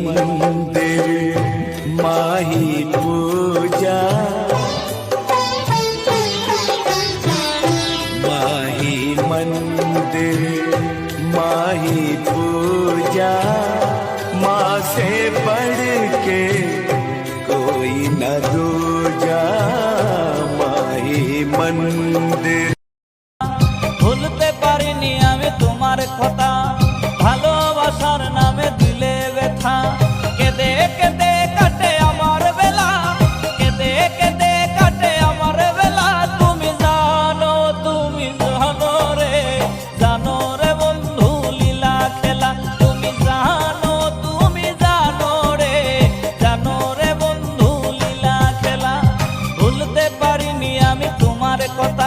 मंदिर माही पूजा, माही मंदिर माही पूजा, माँ से बढ़ के कोई न दूजा। माही मंदिर ভুলতে পারিনি আমি তোমার কথা, ভালোবাসার নামে দিলে ব্যথা। কেঁদে কেঁদে কাটে আমার বেলা, কেঁদে কেঁদে কাটে আমার বেলা। তুমি জানো রে, জানো রে বন্ধু লীলা খেলা। তুমি জানো রে, জানো রে বন্ধু লীলা খেলা। ভুলতে পারিনি আমি তোমার কথা।